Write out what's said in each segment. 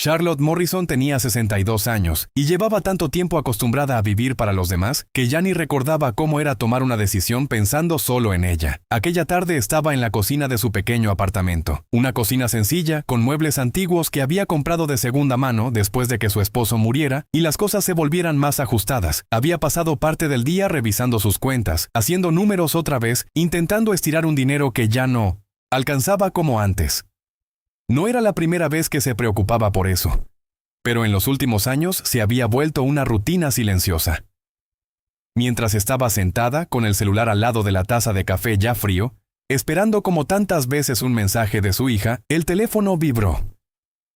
Charlotte Morrison tenía 62 años y llevaba tanto tiempo acostumbrada a vivir para los demás que ya ni recordaba cómo era tomar una decisión pensando solo en ella. Aquella tarde estaba en la cocina de su pequeño apartamento. Una cocina sencilla, con muebles antiguos que había comprado de segunda mano después de que su esposo muriera y las cosas se volvieran más ajustadas. Había pasado parte del día revisando sus cuentas, haciendo números otra vez, intentando estirar un dinero que ya no alcanzaba como antes. No era la primera vez que se preocupaba por eso, pero en los últimos años se había vuelto una rutina silenciosa. Mientras estaba sentada, con el celular al lado de la taza de café ya frío, esperando como tantas veces un mensaje de su hija, el teléfono vibró.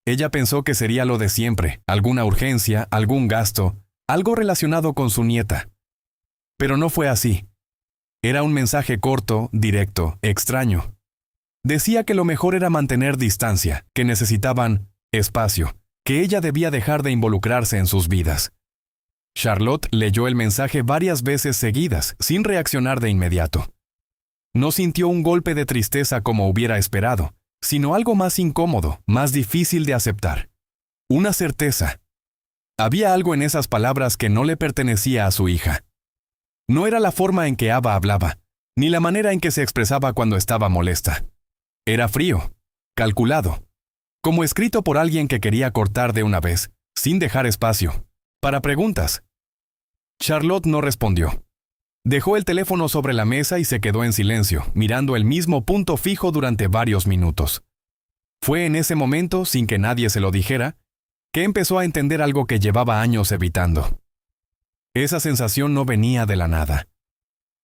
Ella pensó que sería lo de siempre, alguna urgencia, algún gasto, algo relacionado con su nieta. Pero no fue así. Era un mensaje corto, directo, extraño. Decía que lo mejor era mantener distancia, que necesitaban espacio, que ella debía dejar de involucrarse en sus vidas. Charlotte leyó el mensaje varias veces seguidas, sin reaccionar de inmediato. No sintió un golpe de tristeza como hubiera esperado, sino algo más incómodo, más difícil de aceptar. Una certeza. Había algo en esas palabras que no le pertenecía a su hija. No era la forma en que Ava hablaba, ni la manera en que se expresaba cuando estaba molesta. Era frío, calculado, como escrito por alguien que quería cortar de una vez, sin dejar espacio, para preguntas. Charlotte no respondió. Dejó el teléfono sobre la mesa y se quedó en silencio, mirando el mismo punto fijo durante varios minutos. Fue en ese momento, sin que nadie se lo dijera, que empezó a entender algo que llevaba años evitando. Esa sensación no venía de la nada.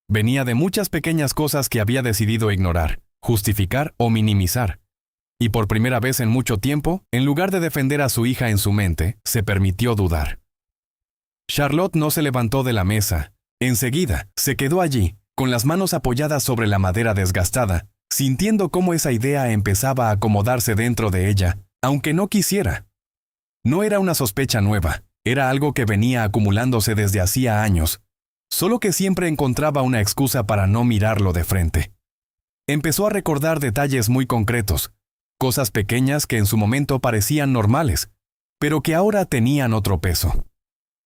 Venía de muchas pequeñas cosas que había decidido ignorar, justificar o minimizar. Y por primera vez en mucho tiempo, en lugar de defender a su hija en su mente, se permitió dudar. Charlotte no se levantó de la mesa. Enseguida, se quedó allí, con las manos apoyadas sobre la madera desgastada, sintiendo cómo esa idea empezaba a acomodarse dentro de ella, aunque no quisiera. No era una sospecha nueva, era algo que venía acumulándose desde hacía años, solo que siempre encontraba una excusa para no mirarlo de frente. Empezó a recordar detalles muy concretos, cosas pequeñas que en su momento parecían normales, pero que ahora tenían otro peso.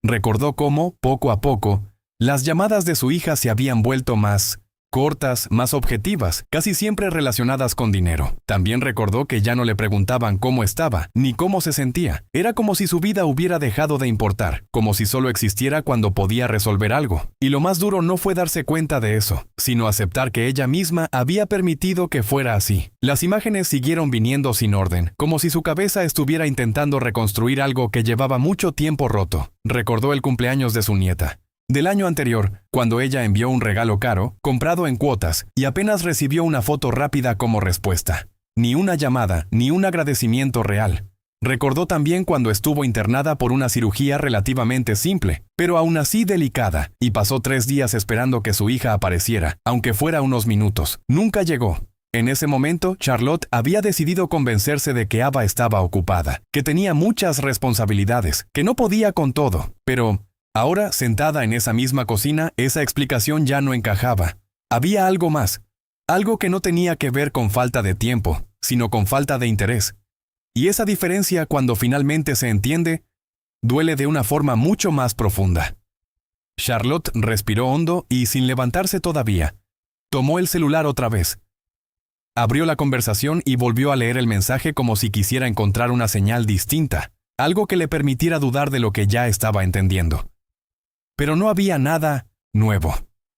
Recordó cómo, poco a poco, las llamadas de su hija se habían vuelto más cortas, más objetivas, casi siempre relacionadas con dinero. También recordó que ya no le preguntaban cómo estaba, ni cómo se sentía. Era como si su vida hubiera dejado de importar, como si solo existiera cuando podía resolver algo. Y lo más duro no fue darse cuenta de eso, sino aceptar que ella misma había permitido que fuera así. Las imágenes siguieron viniendo sin orden, como si su cabeza estuviera intentando reconstruir algo que llevaba mucho tiempo roto. Recordó el cumpleaños de su nieta. Del año anterior, cuando ella envió un regalo caro, comprado en cuotas, y apenas recibió una foto rápida como respuesta. Ni una llamada, ni un agradecimiento real. Recordó también cuando estuvo internada por una cirugía relativamente simple, pero aún así delicada, y pasó 3 días esperando que su hija apareciera, aunque fuera unos minutos. Nunca llegó. En ese momento, Charlotte había decidido convencerse de que Ava estaba ocupada, que tenía muchas responsabilidades, que no podía con todo, pero ahora, sentada en esa misma cocina, esa explicación ya no encajaba. Había algo más, algo que no tenía que ver con falta de tiempo, sino con falta de interés. Y esa diferencia, cuando finalmente se entiende, duele de una forma mucho más profunda. Charlotte respiró hondo y, sin levantarse todavía, tomó el celular otra vez. Abrió la conversación y volvió a leer el mensaje como si quisiera encontrar una señal distinta, algo que le permitiera dudar de lo que ya estaba entendiendo. Pero no había nada nuevo.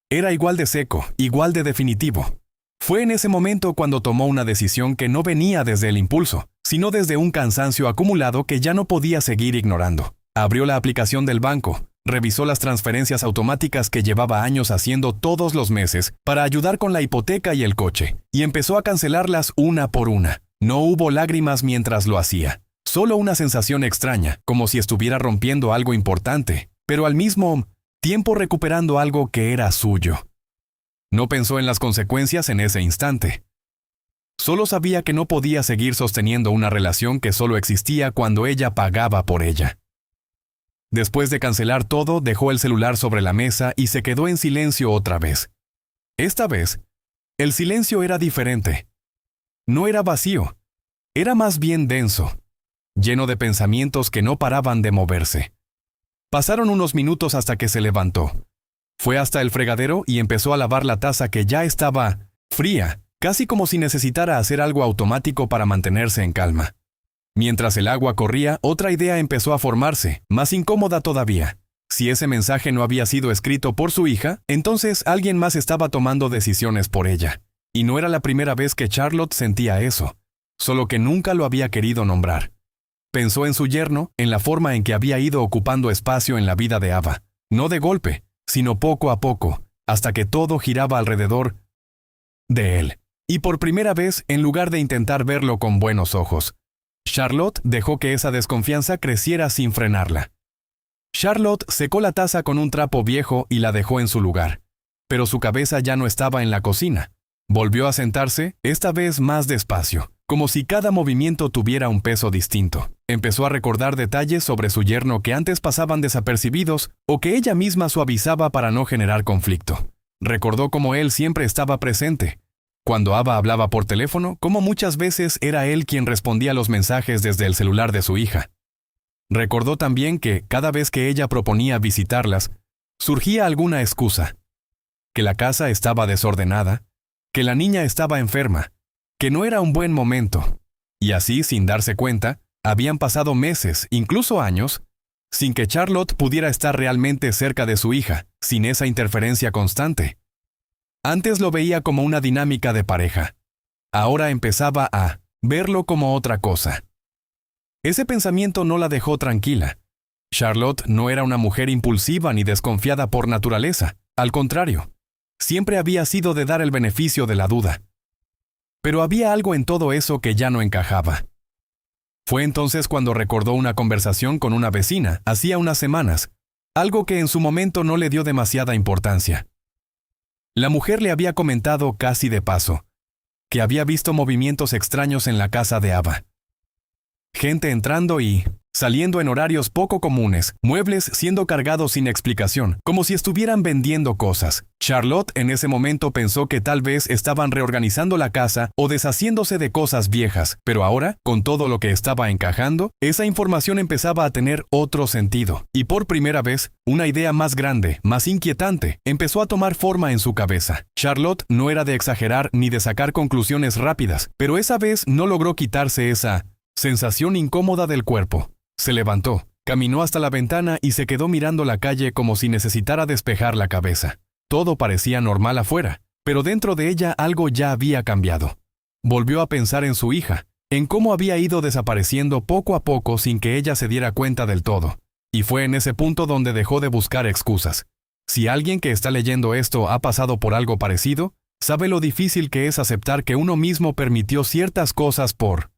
Era igual de seco, igual de definitivo. Fue en ese momento cuando tomó una decisión que no venía desde el impulso, sino desde un cansancio acumulado que ya no podía seguir ignorando. Abrió la aplicación del banco, revisó las transferencias automáticas que llevaba años haciendo todos los meses para ayudar con la hipoteca y el coche, y empezó a cancelarlas una por una. No hubo lágrimas mientras lo hacía, solo una sensación extraña, como si estuviera rompiendo algo importante, pero al mismo tiempo recuperando algo que era suyo. No pensó en las consecuencias en ese instante. Solo sabía que no podía seguir sosteniendo una relación que solo existía cuando ella pagaba por ella. Después de cancelar todo, dejó el celular sobre la mesa y se quedó en silencio otra vez. Esta vez, el silencio era diferente. No era vacío, era más bien denso. lleno de pensamientos que no paraban de moverse. Pasaron unos minutos hasta que se levantó. Fue hasta el fregadero y empezó a lavar la taza que ya estaba fría, casi como si necesitara hacer algo automático para mantenerse en calma. Mientras el agua corría, otra idea empezó a formarse, más incómoda todavía. Si ese mensaje no había sido escrito por su hija, entonces alguien más estaba tomando decisiones por ella. Y no era la primera vez que Charlotte sentía eso, solo que nunca lo había querido nombrar. Pensó en su yerno, en la forma en que había ido ocupando espacio en la vida de Ava, no de golpe, sino poco a poco, hasta que todo giraba alrededor de él. Y por primera vez, en lugar de intentar verlo con buenos ojos, Charlotte dejó que esa desconfianza creciera sin frenarla. Charlotte secó la taza con un trapo viejo y la dejó en su lugar. Pero su cabeza ya no estaba en la cocina. Volvió a sentarse, esta vez más despacio, como si cada movimiento tuviera un peso distinto. Empezó a recordar detalles sobre su yerno que antes pasaban desapercibidos o que ella misma suavizaba para no generar conflicto. Recordó cómo él siempre estaba presente. Cuando Ava hablaba por teléfono, cómo muchas veces era él quien respondía los mensajes desde el celular de su hija. Recordó también que, cada vez que ella proponía visitarlas, surgía alguna excusa. Que la casa estaba desordenada, que la niña estaba enferma, que no era un buen momento. Y así, sin darse cuenta, habían pasado meses, incluso años, sin que Charlotte pudiera estar realmente cerca de su hija, sin esa interferencia constante. Antes lo veía como una dinámica de pareja. Ahora empezaba a verlo como otra cosa. Ese pensamiento no la dejó tranquila. Charlotte no era una mujer impulsiva ni desconfiada por naturaleza. Al contrario, siempre había sido de dar el beneficio de la duda. Pero había algo en todo eso que ya no encajaba. Fue entonces cuando recordó una conversación con una vecina, hacía unas semanas, algo que en su momento no le dio demasiada importancia. La mujer le había comentado casi de paso, que había visto movimientos extraños en la casa de Ava. Gente entrando y saliendo en horarios poco comunes, muebles siendo cargados sin explicación, como si estuvieran vendiendo cosas. Charlotte en ese momento pensó que tal vez estaban reorganizando la casa o deshaciéndose de cosas viejas, pero ahora, con todo lo que estaba encajando, esa información empezaba a tener otro sentido. Y por primera vez, una idea más grande, más inquietante, empezó a tomar forma en su cabeza. Charlotte no era de exagerar ni de sacar conclusiones rápidas, pero esa vez no logró quitarse esa sensación incómoda del cuerpo. Se levantó, caminó hasta la ventana y se quedó mirando la calle como si necesitara despejar la cabeza. Todo parecía normal afuera, pero dentro de ella algo ya había cambiado. Volvió a pensar en su hija, en cómo había ido desapareciendo poco a poco sin que ella se diera cuenta del todo. Y fue en ese punto donde dejó de buscar excusas. Si alguien que está leyendo esto ha pasado por algo parecido, sabe lo difícil que es aceptar que uno mismo permitió ciertas cosas por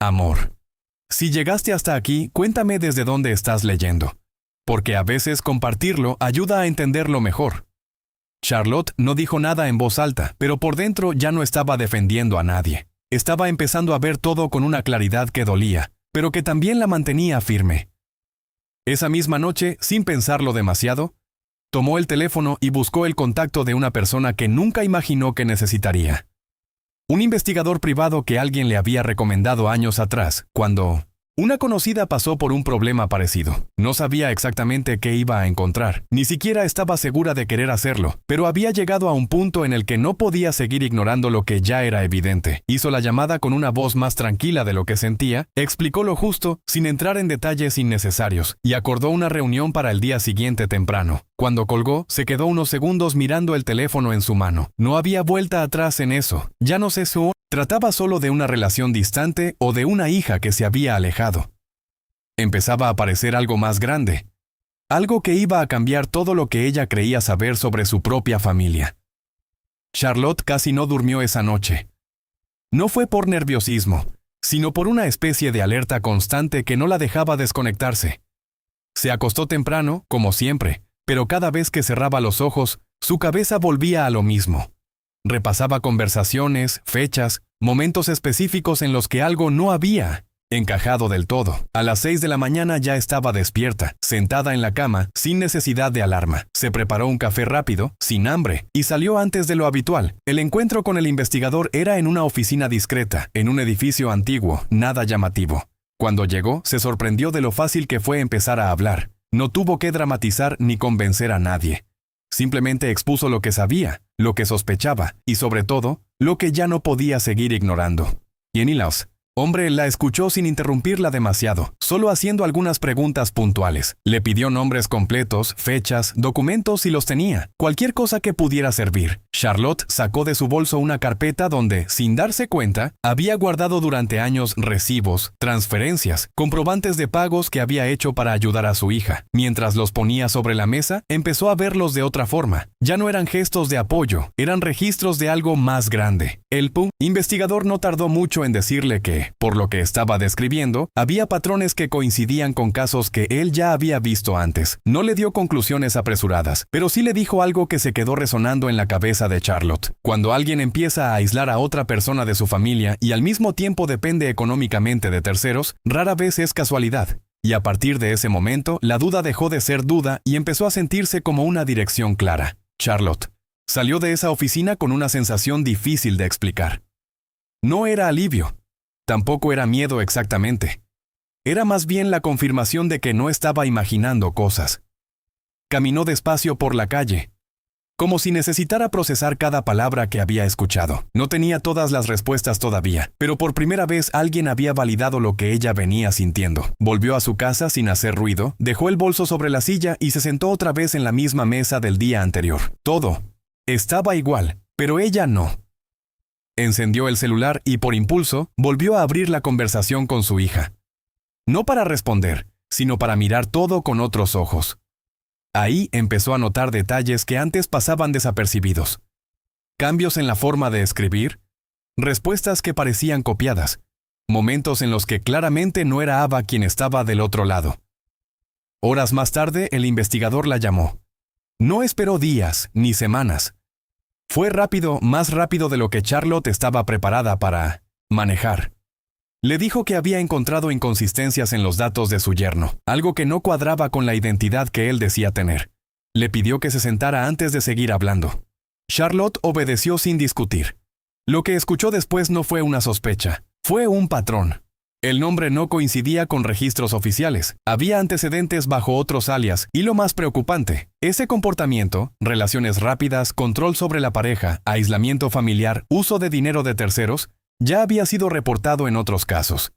amor. Si llegaste hasta aquí, cuéntame desde dónde estás leyendo, porque a veces compartirlo ayuda a entenderlo mejor. Charlotte no dijo nada en voz alta, pero por dentro ya no estaba defendiendo a nadie. Estaba empezando a ver todo con una claridad que dolía, pero que también la mantenía firme. Esa misma noche, sin pensarlo demasiado, tomó el teléfono y buscó el contacto de una persona que nunca imaginó que necesitaría. Un investigador privado que alguien le había recomendado años atrás, cuando una conocida pasó por un problema parecido. No sabía exactamente qué iba a encontrar, ni siquiera estaba segura de querer hacerlo, pero había llegado a un punto en el que no podía seguir ignorando lo que ya era evidente. Hizo la llamada con una voz más tranquila de lo que sentía, explicó lo justo, sin entrar en detalles innecesarios, y acordó una reunión para el día siguiente temprano. Cuando colgó, se quedó unos segundos mirando el teléfono en su mano. No había vuelta atrás en eso. Ya no se trataba solo de una relación distante o de una hija que se había alejado. Empezaba a aparecer algo más grande. Algo que iba a cambiar todo lo que ella creía saber sobre su propia familia. Charlotte casi no durmió esa noche. No fue por nerviosismo, sino por una especie de alerta constante que no la dejaba desconectarse. Se acostó temprano, como siempre, pero cada vez que cerraba los ojos, su cabeza volvía a lo mismo. Repasaba conversaciones, fechas, momentos específicos en los que algo no había encajado del todo. A las 6 de la mañana ya estaba despierta, sentada en la cama, sin necesidad de alarma. Se preparó un café rápido, sin hambre, y salió antes de lo habitual. El encuentro con el investigador era en una oficina discreta, en un edificio antiguo, nada llamativo. Cuando llegó, se sorprendió de lo fácil que fue empezar a hablar. No tuvo que dramatizar ni convencer a nadie. Simplemente expuso lo que sabía, lo que sospechaba, y sobre todo, lo que ya no podía seguir ignorando. Yenilaos, hombre, la escuchó sin interrumpirla demasiado, solo haciendo algunas preguntas puntuales. Le pidió nombres completos, fechas, documentos y los tenía, cualquier cosa que pudiera servir. Charlotte sacó de su bolso una carpeta donde, sin darse cuenta, había guardado durante años recibos, transferencias, comprobantes de pagos que había hecho para ayudar a su hija. Mientras los ponía sobre la mesa, empezó a verlos de otra forma. Ya no eran gestos de apoyo, eran registros de algo más grande. El investigador no tardó mucho en decirle que, por lo que estaba describiendo, había patrones que coincidían con casos que él ya había visto antes. No le dio conclusiones apresuradas, pero sí le dijo algo que se quedó resonando en la cabeza de Charlotte. Cuando alguien empieza a aislar a otra persona de su familia y al mismo tiempo depende económicamente de terceros, rara vez es casualidad. Y a partir de ese momento, la duda dejó de ser duda y empezó a sentirse como una dirección clara. Charlotte salió de esa oficina con una sensación difícil de explicar. No era alivio. Tampoco era miedo exactamente. Era más bien la confirmación de que no estaba imaginando cosas. Caminó despacio por la calle, como si necesitara procesar cada palabra que había escuchado. No tenía todas las respuestas todavía, pero por primera vez alguien había validado lo que ella venía sintiendo. Volvió a su casa sin hacer ruido, dejó el bolso sobre la silla y se sentó otra vez en la misma mesa del día anterior. Todo estaba igual, pero ella no. Encendió el celular y por impulso volvió a abrir la conversación con su hija. No para responder, sino para mirar todo con otros ojos. Ahí empezó a notar detalles que antes pasaban desapercibidos. Cambios en la forma de escribir, respuestas que parecían copiadas, momentos en los que claramente no era Ava quien estaba del otro lado. Horas más tarde, el investigador la llamó. No esperó días ni semanas. Fue rápido, más rápido de lo que Charlotte estaba preparada para manejar. Le dijo que había encontrado inconsistencias en los datos de su yerno, algo que no cuadraba con la identidad que él decía tener. Le pidió que se sentara antes de seguir hablando. Charlotte obedeció sin discutir. Lo que escuchó después no fue una sospecha, fue un patrón. El nombre no coincidía con registros oficiales, había antecedentes bajo otros alias, y lo más preocupante, ese comportamiento, relaciones rápidas, control sobre la pareja, aislamiento familiar, uso de dinero de terceros, ya había sido reportado en otros casos.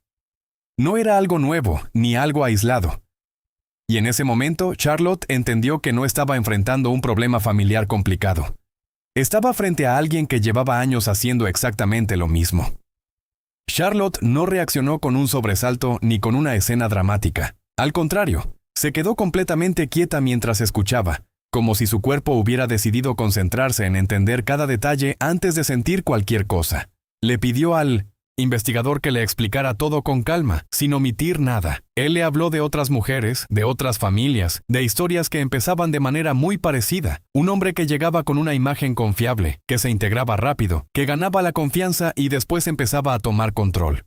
No era algo nuevo, ni algo aislado. Y en ese momento, Charlotte entendió que no estaba enfrentando un problema familiar complicado. Estaba frente a alguien que llevaba años haciendo exactamente lo mismo. Charlotte no reaccionó con un sobresalto ni con una escena dramática. Al contrario, se quedó completamente quieta mientras escuchaba, como si su cuerpo hubiera decidido concentrarse en entender cada detalle antes de sentir cualquier cosa. Le pidió al investigador que le explicara todo con calma, sin omitir nada. Él le habló de otras mujeres, de otras familias, de historias que empezaban de manera muy parecida. Un hombre que llegaba con una imagen confiable, que se integraba rápido, que ganaba la confianza y después empezaba a tomar control.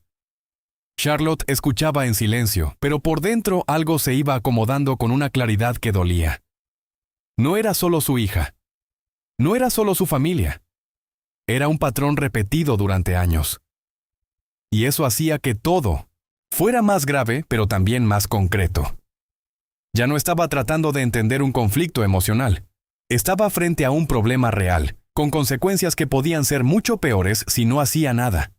Charlotte escuchaba en silencio, pero por dentro algo se iba acomodando con una claridad que dolía. No era solo su hija. No era solo su familia. Era un patrón repetido durante años. Y eso hacía que todo fuera más grave, pero también más concreto. Ya no estaba tratando de entender un conflicto emocional. Estaba frente a un problema real, con consecuencias que podían ser mucho peores si no hacía nada.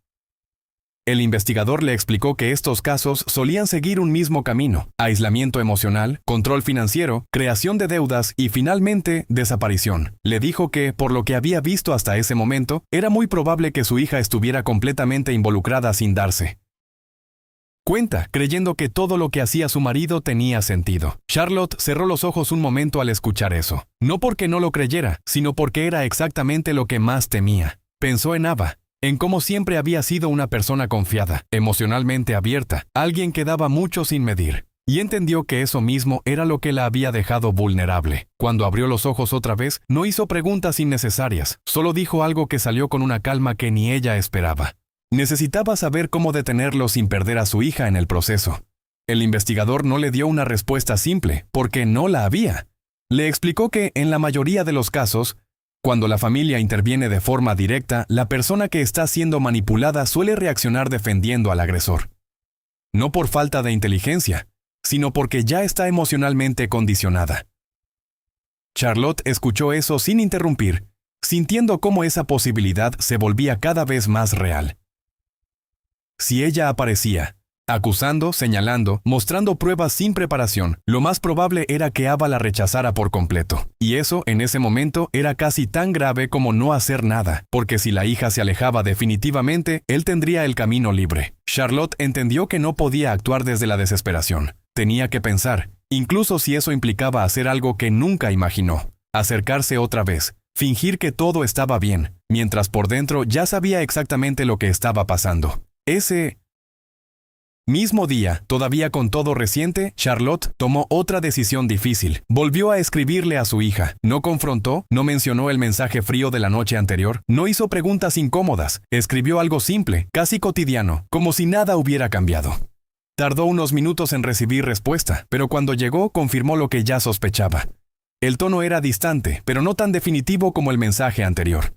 El investigador le explicó que estos casos solían seguir un mismo camino: aislamiento emocional, control financiero, creación de deudas y finalmente desaparición. Le dijo que, por lo que había visto hasta ese momento, era muy probable que su hija estuviera completamente involucrada sin darse cuenta, creyendo que todo lo que hacía su marido tenía sentido. Charlotte cerró los ojos un momento al escuchar eso. No porque no lo creyera, sino porque era exactamente lo que más temía. Pensó en Ava, en cómo siempre había sido una persona confiada, emocionalmente abierta, alguien que daba mucho sin medir. Y entendió que eso mismo era lo que la había dejado vulnerable. Cuando abrió los ojos otra vez, no hizo preguntas innecesarias, solo dijo algo que salió con una calma que ni ella esperaba. Necesitaba saber cómo detenerlo sin perder a su hija en el proceso. El investigador no le dio una respuesta simple, porque no la había. Le explicó que, en la mayoría de los casos, cuando la familia interviene de forma directa, la persona que está siendo manipulada suele reaccionar defendiendo al agresor. no por falta de inteligencia, sino porque ya está emocionalmente condicionada. Charlotte escuchó eso sin interrumpir, sintiendo cómo esa posibilidad se volvía cada vez más real. Si ella aparecía, acusando, señalando, mostrando pruebas sin preparación, lo más probable era que Ava la rechazara por completo. Y eso, en ese momento, era casi tan grave como no hacer nada, porque si la hija se alejaba definitivamente, él tendría el camino libre. Charlotte entendió que no podía actuar desde la desesperación. Tenía que pensar, incluso si eso implicaba hacer algo que nunca imaginó. Acercarse otra vez, fingir que todo estaba bien, mientras por dentro ya sabía exactamente lo que estaba pasando. Ese mismo día, todavía con todo reciente, Charlotte tomó otra decisión difícil. Volvió a escribirle a su hija. No confrontó, no mencionó el mensaje frío de la noche anterior, no hizo preguntas incómodas. Escribió algo simple, casi cotidiano, como si nada hubiera cambiado. Tardó unos minutos en recibir respuesta, pero cuando llegó confirmó lo que ya sospechaba. El tono era distante, pero no tan definitivo como el mensaje anterior.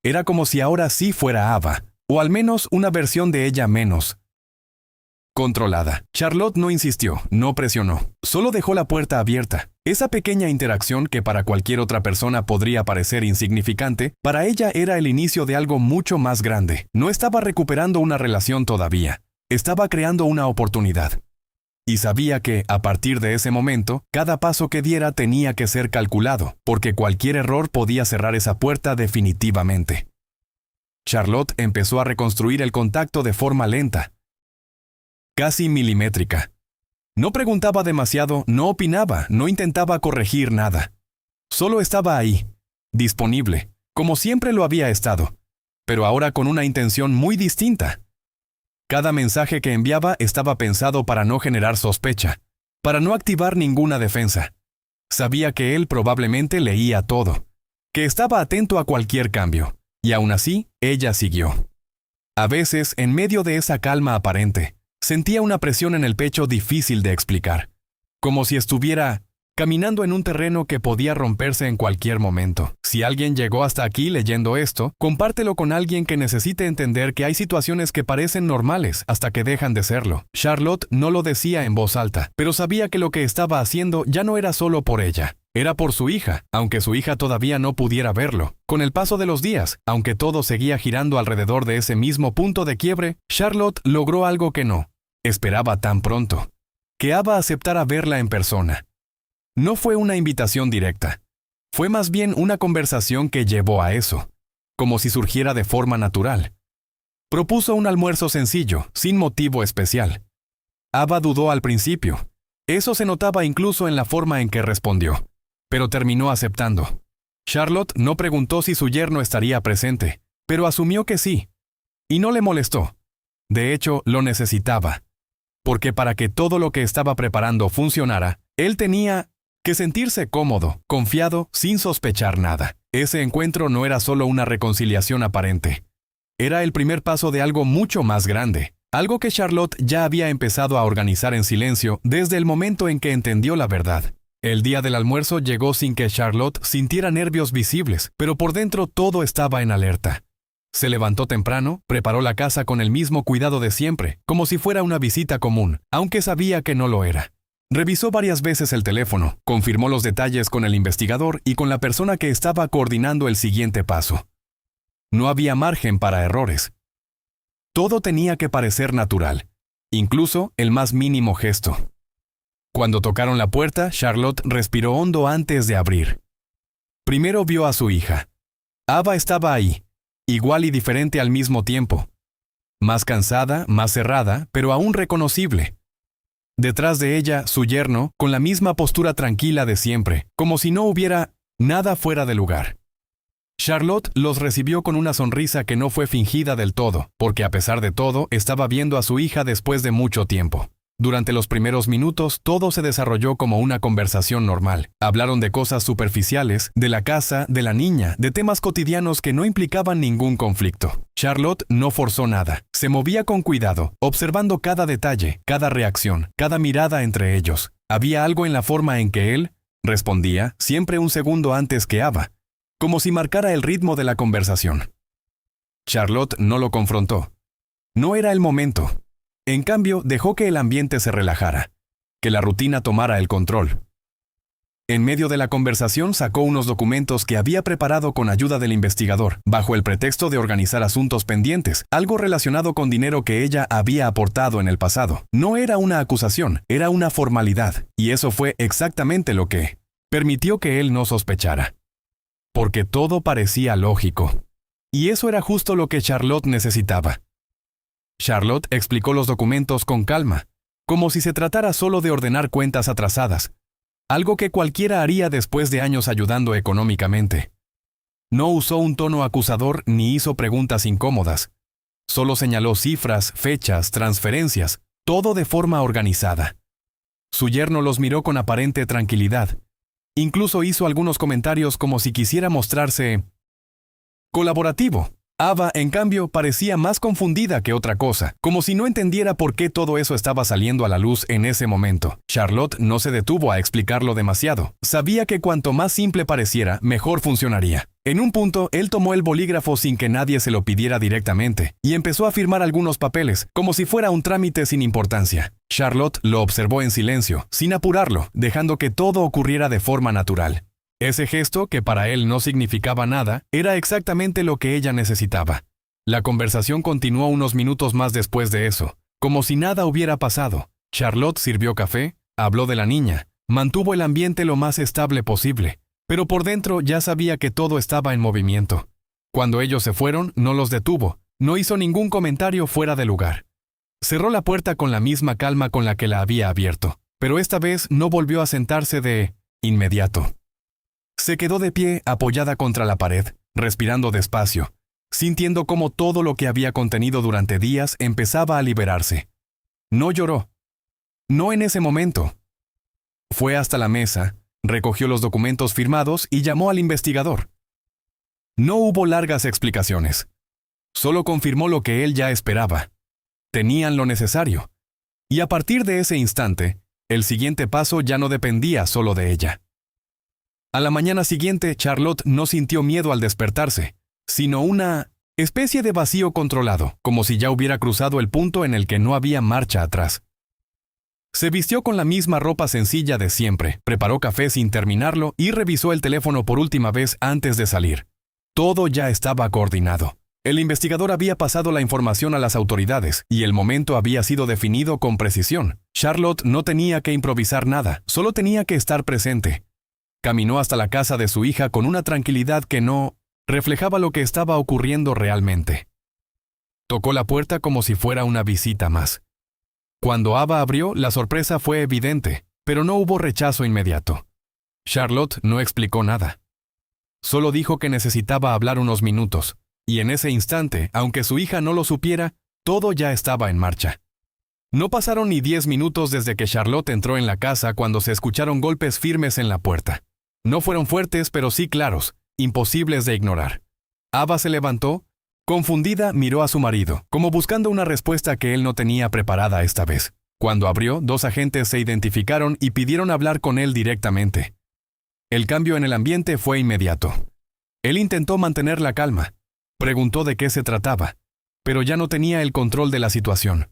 Era como si ahora sí fuera Ava, o al menos una versión de ella menos controlada. Charlotte no insistió, no presionó, solo dejó la puerta abierta. Esa pequeña interacción que para cualquier otra persona podría parecer insignificante, para ella era el inicio de algo mucho más grande. No estaba recuperando una relación todavía, estaba creando una oportunidad. Y sabía que, a partir de ese momento, cada paso que diera tenía que ser calculado, porque cualquier error podía cerrar esa puerta definitivamente. Charlotte empezó a reconstruir el contacto de forma lenta, casi milimétrica. No preguntaba demasiado, no opinaba, no intentaba corregir nada. Solo estaba ahí, disponible, como siempre lo había estado, pero ahora con una intención muy distinta. Cada mensaje que enviaba estaba pensado para no generar sospecha, para no activar ninguna defensa. Sabía que él probablemente leía todo, que estaba atento a cualquier cambio, y aún así, ella siguió. A veces, en medio de esa calma aparente, sentía una presión en el pecho difícil de explicar, como si estuviera caminando en un terreno que podía romperse en cualquier momento. Si alguien llegó hasta aquí leyendo esto, compártelo con alguien que necesite entender que hay situaciones que parecen normales hasta que dejan de serlo. Charlotte no lo decía en voz alta, pero sabía que lo que estaba haciendo ya no era solo por ella. Era por su hija, aunque su hija todavía no pudiera verlo. Con el paso de los días, aunque todo seguía girando alrededor de ese mismo punto de quiebre, Charlotte logró algo que no esperaba tan pronto: que Ava aceptara verla en persona. No fue una invitación directa. Fue más bien una conversación que llevó a eso, como si surgiera de forma natural. Propuso un almuerzo sencillo, sin motivo especial. Ava dudó al principio. Eso se notaba incluso en la forma en que respondió, pero terminó aceptando. Charlotte no preguntó si su yerno estaría presente, pero asumió que sí. Y no le molestó. De hecho, lo necesitaba. Porque para que todo lo que estaba preparando funcionara, él tenía que sentirse cómodo, confiado, sin sospechar nada. Ese encuentro no era solo una reconciliación aparente. Era el primer paso de algo mucho más grande, algo que Charlotte ya había empezado a organizar en silencio desde el momento en que entendió la verdad. El día del almuerzo llegó sin que Charlotte sintiera nervios visibles, pero por dentro todo estaba en alerta. Se levantó temprano, preparó la casa con el mismo cuidado de siempre, como si fuera una visita común, aunque sabía que no lo era. Revisó varias veces el teléfono, confirmó los detalles con el investigador y con la persona que estaba coordinando el siguiente paso. No había margen para errores. Todo tenía que parecer natural, incluso el más mínimo gesto. Cuando tocaron la puerta, Charlotte respiró hondo antes de abrir. Primero vio a su hija. Ava estaba ahí, igual y diferente al mismo tiempo. Más cansada, más cerrada, pero aún reconocible. Detrás de ella, su yerno, con la misma postura tranquila de siempre, como si no hubiera nada fuera de lugar. Charlotte los recibió con una sonrisa que no fue fingida del todo, porque a pesar de todo, estaba viendo a su hija después de mucho tiempo. Durante los primeros minutos, todo se desarrolló como una conversación normal. Hablaron de cosas superficiales, de la casa, de la niña, de temas cotidianos que no implicaban ningún conflicto. Charlotte no forzó nada. Se movía con cuidado, observando cada detalle, cada reacción, cada mirada entre ellos. Había algo en la forma en que él respondía, siempre un segundo antes que Ava, como si marcara el ritmo de la conversación. Charlotte no lo confrontó. No era el momento. En cambio, dejó que el ambiente se relajara, que la rutina tomara el control. En medio de la conversación sacó unos documentos que había preparado con ayuda del investigador, bajo el pretexto de organizar asuntos pendientes, algo relacionado con dinero que ella había aportado en el pasado. No era una acusación, era una formalidad, y eso fue exactamente lo que permitió que él no sospechara. Porque todo parecía lógico. Y eso era justo lo que Charlotte necesitaba. Charlotte explicó los documentos con calma, como si se tratara solo de ordenar cuentas atrasadas, algo que cualquiera haría después de años ayudando económicamente. No usó un tono acusador ni hizo preguntas incómodas. Solo señaló cifras, fechas, transferencias, todo de forma organizada. Su yerno los miró con aparente tranquilidad. Incluso hizo algunos comentarios como si quisiera mostrarse colaborativo. Ava, en cambio, parecía más confundida que otra cosa, como si no entendiera por qué todo eso estaba saliendo a la luz en ese momento. Charlotte no se detuvo a explicarlo demasiado. Sabía que cuanto más simple pareciera, mejor funcionaría. En un punto, él tomó el bolígrafo sin que nadie se lo pidiera directamente, y empezó a firmar algunos papeles, como si fuera un trámite sin importancia. Charlotte lo observó en silencio, sin apurarlo, dejando que todo ocurriera de forma natural. Ese gesto, que para él no significaba nada, era exactamente lo que ella necesitaba. La conversación continuó unos minutos más después de eso, como si nada hubiera pasado. Charlotte sirvió café, habló de la niña, mantuvo el ambiente lo más estable posible, pero por dentro ya sabía que todo estaba en movimiento. Cuando ellos se fueron, no los detuvo, no hizo ningún comentario fuera de lugar. Cerró la puerta con la misma calma con la que la había abierto, pero esta vez no volvió a sentarse de inmediato. Se quedó de pie, apoyada contra la pared, respirando despacio, sintiendo cómo todo lo que había contenido durante días empezaba a liberarse. No lloró. No en ese momento. Fue hasta la mesa, recogió los documentos firmados y llamó al investigador. No hubo largas explicaciones. Solo confirmó lo que él ya esperaba. Tenían lo necesario. Y a partir de ese instante, el siguiente paso ya no dependía solo de ella. A la mañana siguiente, Charlotte no sintió miedo al despertarse, sino una especie de vacío controlado, como si ya hubiera cruzado el punto en el que no había marcha atrás. Se vistió con la misma ropa sencilla de siempre, preparó café sin terminarlo y revisó el teléfono por última vez antes de salir. Todo ya estaba coordinado. El investigador había pasado la información a las autoridades y el momento había sido definido con precisión. Charlotte no tenía que improvisar nada, solo tenía que estar presente. Caminó hasta la casa de su hija con una tranquilidad que no reflejaba lo que estaba ocurriendo realmente. Tocó la puerta como si fuera una visita más. Cuando Ava abrió, la sorpresa fue evidente, pero no hubo rechazo inmediato. Charlotte no explicó nada. Solo dijo que necesitaba hablar unos minutos, y en ese instante, aunque su hija no lo supiera, todo ya estaba en marcha. No pasaron ni 10 minutos desde que Charlotte entró en la casa cuando se escucharon golpes firmes en la puerta. No fueron fuertes, pero sí claros, imposibles de ignorar. Ava se levantó, confundida, miró a su marido, como buscando una respuesta que él no tenía preparada esta vez. Cuando abrió, 2 agentes se identificaron y pidieron hablar con él directamente. El cambio en el ambiente fue inmediato. Él intentó mantener la calma, preguntó de qué se trataba, pero ya no tenía el control de la situación.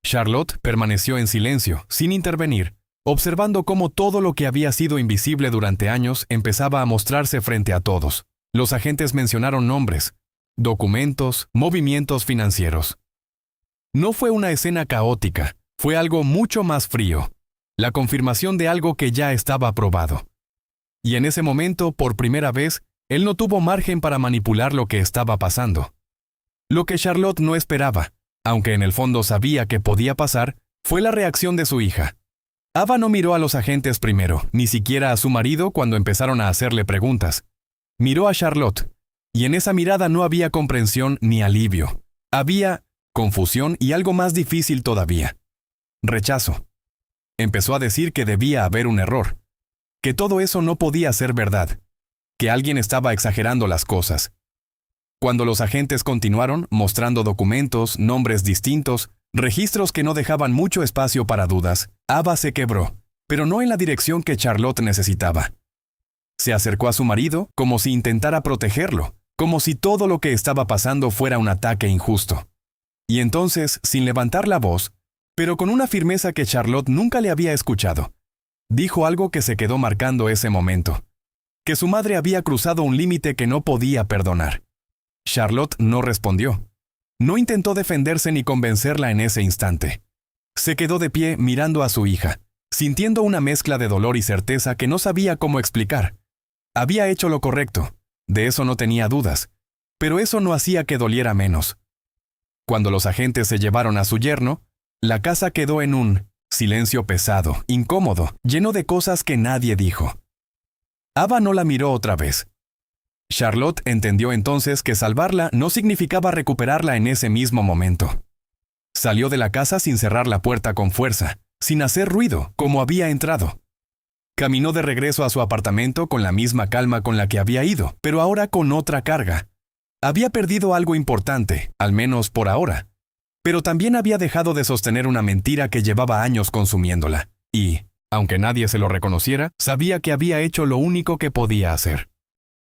Charlotte permaneció en silencio, sin intervenir, observando cómo todo lo que había sido invisible durante años empezaba a mostrarse frente a todos. Los agentes mencionaron nombres, documentos, movimientos financieros. No fue una escena caótica, fue algo mucho más frío, la confirmación de algo que ya estaba probado. Y en ese momento, por primera vez, él no tuvo margen para manipular lo que estaba pasando. Lo que Charlotte no esperaba, aunque en el fondo sabía que podía pasar, fue la reacción de su hija. Ava no miró a los agentes primero, ni siquiera a su marido cuando empezaron a hacerle preguntas. Miró a Charlotte, y en esa mirada no había comprensión ni alivio. Había confusión y algo más difícil todavía. Rechazo. Empezó a decir que debía haber un error, que todo eso no podía ser verdad, que alguien estaba exagerando las cosas. Cuando los agentes continuaron, mostrando documentos, nombres distintos, registros que no dejaban mucho espacio para dudas, Ava se quebró, pero no en la dirección que Charlotte necesitaba. Se acercó a su marido como si intentara protegerlo, como si todo lo que estaba pasando fuera un ataque injusto. Y entonces, sin levantar la voz, pero con una firmeza que Charlotte nunca le había escuchado, dijo algo que se quedó marcando ese momento, que su madre había cruzado un límite que no podía perdonar. Charlotte no respondió. No intentó defenderse ni convencerla en ese instante. Se quedó de pie mirando a su hija, sintiendo una mezcla de dolor y certeza que no sabía cómo explicar. Había hecho lo correcto, de eso no tenía dudas, pero eso no hacía que doliera menos. Cuando los agentes se llevaron a su yerno, la casa quedó en un silencio pesado, incómodo, lleno de cosas que nadie dijo. Ava no la miró otra vez. Charlotte entendió entonces que salvarla no significaba recuperarla en ese mismo momento. Salió de la casa sin cerrar la puerta con fuerza, sin hacer ruido, como había entrado. Caminó de regreso a su apartamento con la misma calma con la que había ido, pero ahora con otra carga. Había perdido algo importante, al menos por ahora, pero también había dejado de sostener una mentira que llevaba años consumiéndola, y, aunque nadie se lo reconociera, sabía que había hecho lo único que podía hacer.